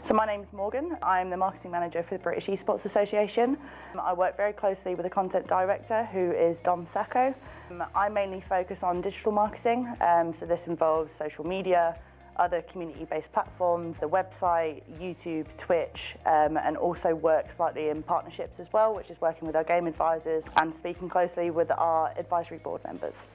So my name's Morgan. I'm the Marketing Manager for the British Esports Association. I work very closely with the Content Director, who is Dom Sacco. I mainly focus on digital marketing, so this involves social media, other community-based platforms, the website, YouTube, Twitch, and also work slightly in partnerships as well, which is working with our game advisors and speaking closely with our advisory board members.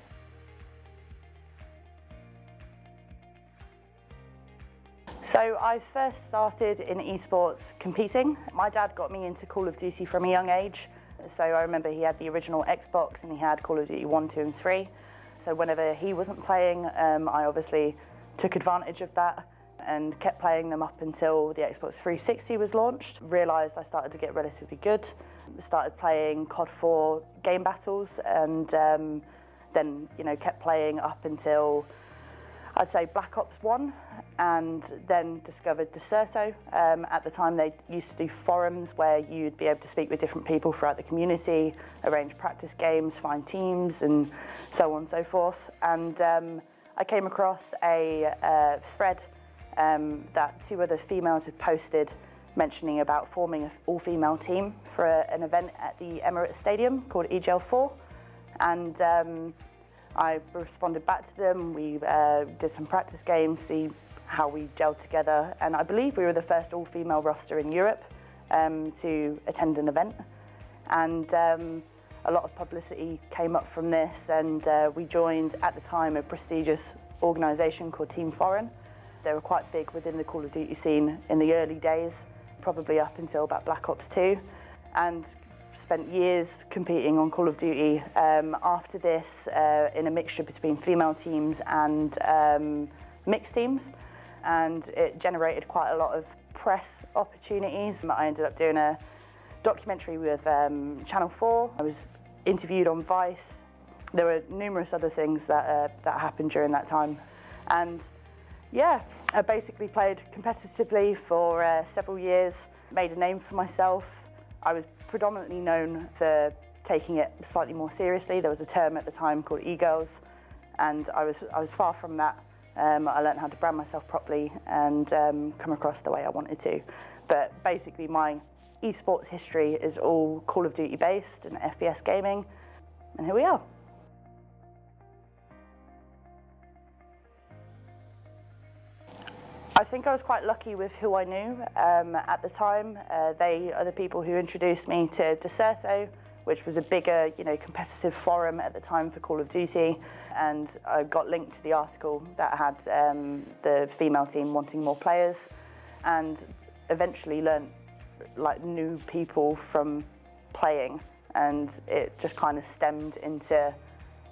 So I first started in esports competing. My dad got me into Call of Duty from a young age. So I remember he had the original Xbox and he had Call of Duty 1, 2 and 3. So whenever he wasn't playing, I obviously took advantage of that and kept playing them up until the Xbox 360 was launched. Realised I started to get relatively good. Started playing COD 4 game battles and then kept playing up until I'd say Black Ops 1, and then discovered Deserto. At the time they used to do forums where you'd be able to speak with different people throughout the community, arrange practice games, find teams and so on and so forth. And I came across a thread that two other females had posted mentioning about forming an all-female team for an event at the Emirates Stadium called EGL 4. And I responded back to them. We did some practice games, see how we gelled together, and I believe we were the first all-female roster in Europe to attend an event. And a lot of publicity came up from this, and we joined, at the time, a prestigious organisation called Team Foreign. They were quite big within the Call of Duty scene in the early days, probably up until about Black Ops 2. And spent years competing on Call of Duty. After this, in a mixture between female teams and mixed teams, and it generated quite a lot of press opportunities. I ended up doing a documentary with Channel 4. I was interviewed on Vice. There were numerous other things that happened during that time. And yeah, I basically played competitively for several years, made a name for myself. I was predominantly known for taking it slightly more seriously. There was a term at the time called e-girls, and I was far from that. I learned how to brand myself properly and come across the way I wanted to. But basically my esports history is all Call of Duty based and FPS gaming, and here we are. I think I was quite lucky with who I knew at the time. They are the people who introduced me to Deserto, which was a bigger, competitive forum at the time for Call of Duty, and I got linked to the article that had the female team wanting more players, and eventually learnt new people from playing, and it just kind of stemmed into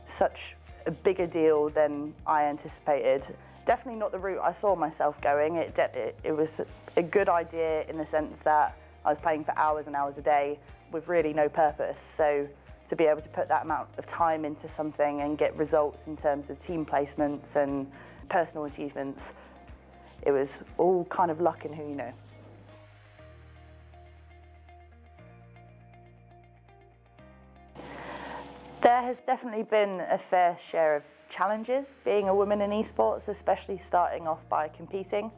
such a bigger deal than I anticipated. Definitely not the route I saw myself going. It was a good idea in the sense that I was playing for hours and hours a day with really no purpose. So to be able to put that amount of time into something and get results in terms of team placements and personal achievements, it was all kind of luck in who you know. There has definitely been a fair share of challenges being a woman in esports, especially starting off by competing.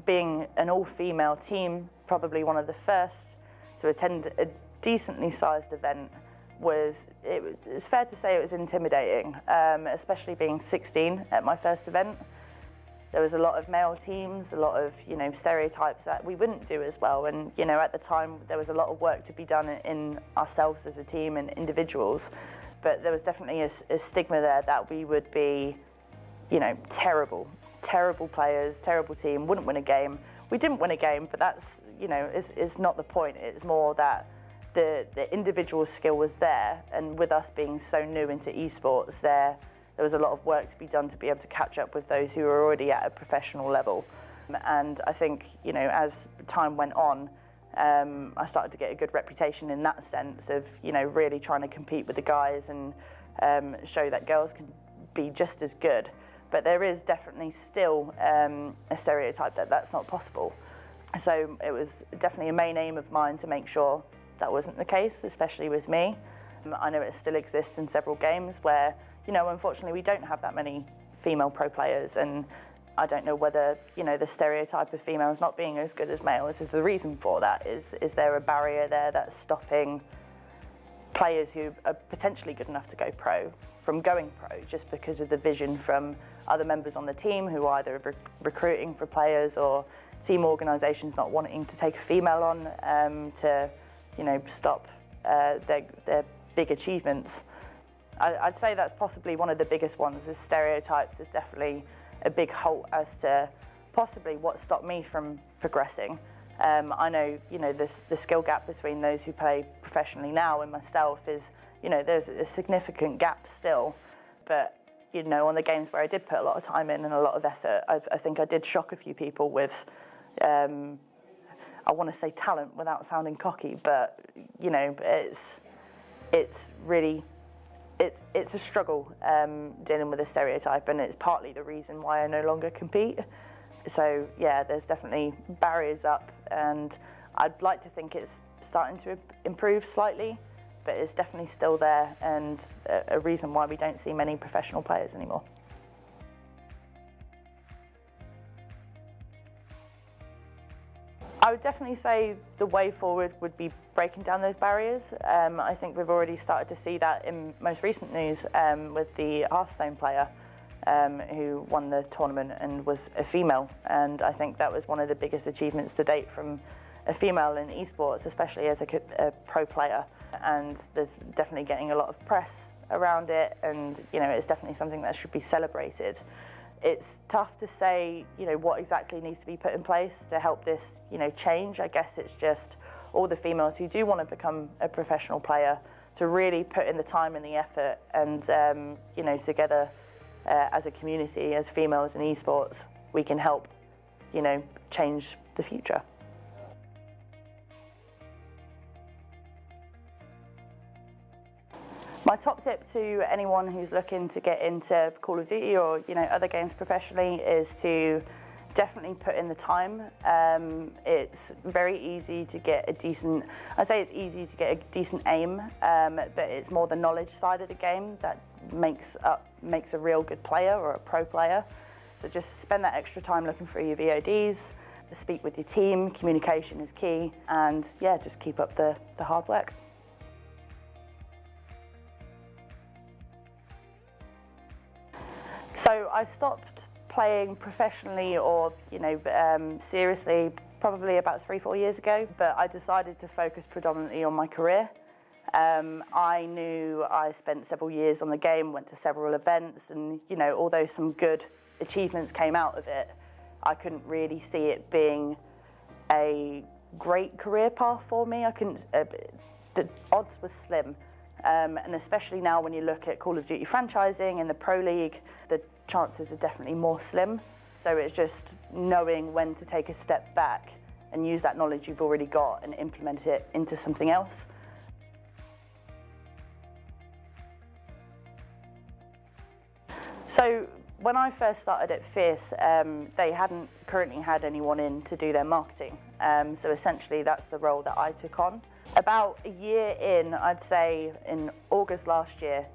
Being an all-female team, probably one of the first to attend a decently sized event, it's fair to say it was intimidating, especially being 16 at my first event. There was a lot of male teams, a lot of stereotypes that we wouldn't do as well, and at the time there was a lot of work to be done in ourselves as a team and individuals. But there was definitely a stigma there that we would be, terrible players, terrible team, wouldn't win a game. We didn't win a game, but that's, is not the point. It's more that the individual skill was there, and with us being so new into esports, there was a lot of work to be done to be able to catch up with those who were already at a professional level. And I think, as time went on, I started to get a good reputation in that sense of, really trying to compete with the guys and show that girls can be just as good. But there is definitely still a stereotype that that's not possible. So it was definitely a main aim of mine to make sure that wasn't the case, especially with me. I know it still exists in several games where, unfortunately we don't have that many female pro players, and I don't know whether, the stereotype of females not being as good as males is the reason for that. Is there a barrier there that's stopping players who are potentially good enough to go pro from going pro, just because of the vision from other members on the team who are either recruiting for players or team organisations not wanting to take a female on to, stop their big achievements? I'd say that's possibly one of the biggest ones. Is stereotypes is definitely a big halt as to possibly what stopped me from progressing. I know, the skill gap between those who play professionally now and myself is, there's a significant gap still. But, on the games where I did put a lot of time in and a lot of effort, I think I did shock a few people with, I want to say talent without sounding cocky, but, it's really, it's a struggle dealing with a stereotype, and it's partly the reason why I no longer compete. So yeah, there's definitely barriers up, and I'd like to think it's starting to improve slightly, but it's definitely still there, and a reason why we don't see many professional players anymore. I would definitely say the way forward would be breaking down those barriers. I think we've already started to see that in most recent news with the Hearthstone player who won the tournament and was a female, and I think that was one of the biggest achievements to date from a female in esports, especially as a pro player, and there's definitely getting a lot of press around it, and it's definitely something that should be celebrated. It's tough to say, what exactly needs to be put in place to help this, change. I guess it's just all the females who do want to become a professional player to really put in the time and the effort, and together as a community, as females in esports, we can help, change the future. My top tip to anyone who's looking to get into Call of Duty or other games professionally is to definitely put in the time. It's very easy to get a decent, it's easy to get a decent aim, but it's more the knowledge side of the game that makes a real good player or a pro player. So just spend that extra time looking for your VODs, speak with your team, communication is key, and yeah, just keep up the hard work. So I stopped playing professionally or seriously probably about 3-4 years ago, but I decided to focus predominantly on my career. I knew I spent several years on the game, went to several events, and although some good achievements came out of it, I couldn't really see it being a great career path for me. The odds were slim. And especially now when you look at Call of Duty franchising in the Pro League, the chances are definitely more slim. So it's just knowing when to take a step back and use that knowledge you've already got and implement it into something else. So when I first started at Fierce, they hadn't currently had anyone in to do their marketing. So essentially that's the role that I took on. About a year in, I'd say in August last year,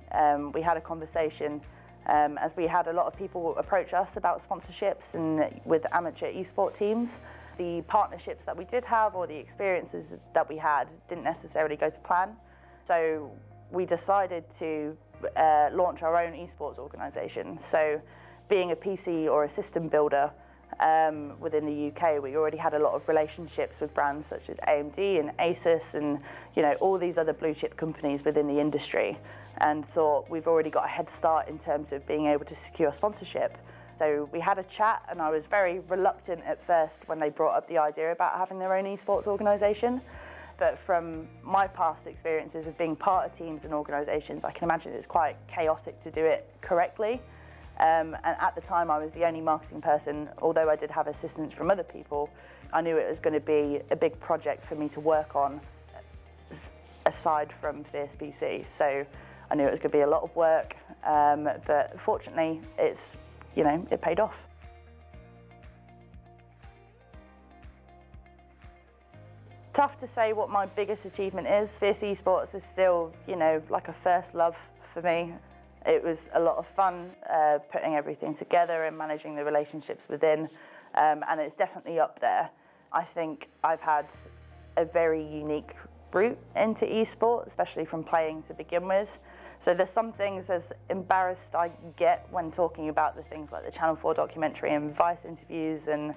we had a conversation as we had a lot of people approach us about sponsorships and with amateur esport teams. The partnerships that we did have or the experiences that we had didn't necessarily go to plan. So we decided to launch our own esports organisation. So being a PC or a system builder within the UK, we already had a lot of relationships with brands such as AMD and Asus and all these other blue chip companies within the industry, and thought we've already got a head start in terms of being able to secure sponsorship. So we had a chat, and I was very reluctant at first when they brought up the idea about having their own esports organisation. But from my past experiences of being part of teams and organisations, I can imagine it's quite chaotic to do it correctly. And at the time I was the only marketing person, although I did have assistance from other people. I knew it was going to be a big project for me to work on aside from Fierce PC. So I knew it was going to be a lot of work, but fortunately it paid off. Tough to say what my biggest achievement is. Fierce Esports is still, like a first love for me. It was a lot of fun putting everything together and managing the relationships within, and it's definitely up there. I think I've had a very unique route into esports, especially from playing to begin with. So there's some things, as embarrassed I get when talking about the things like the Channel 4 documentary and Vice interviews and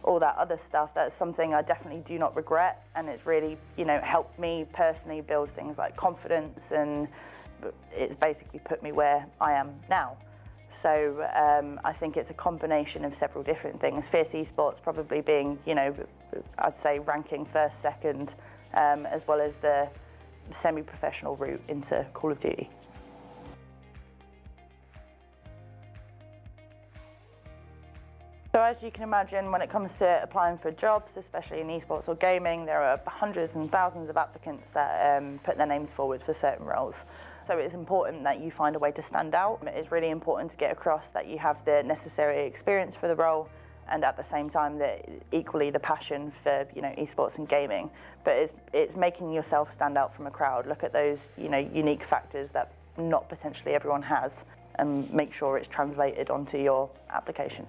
all that other stuff, that's something I definitely do not regret, and it's really, helped me personally build things like confidence, and it's basically put me where I am now. So I think it's a combination of several different things. Fierce Esports probably being, I'd say ranking first, second, as well as the semi-professional route into Call of Duty. So as you can imagine, when it comes to applying for jobs, especially in esports or gaming, there are hundreds and thousands of applicants that put their names forward for certain roles. So it's important that you find a way to stand out. It's really important to get across that you have the necessary experience for the role, and at the same time that equally the passion for esports and gaming. But it's making yourself stand out from a crowd. Look at those unique factors that not potentially everyone has, and make sure it's translated onto your application.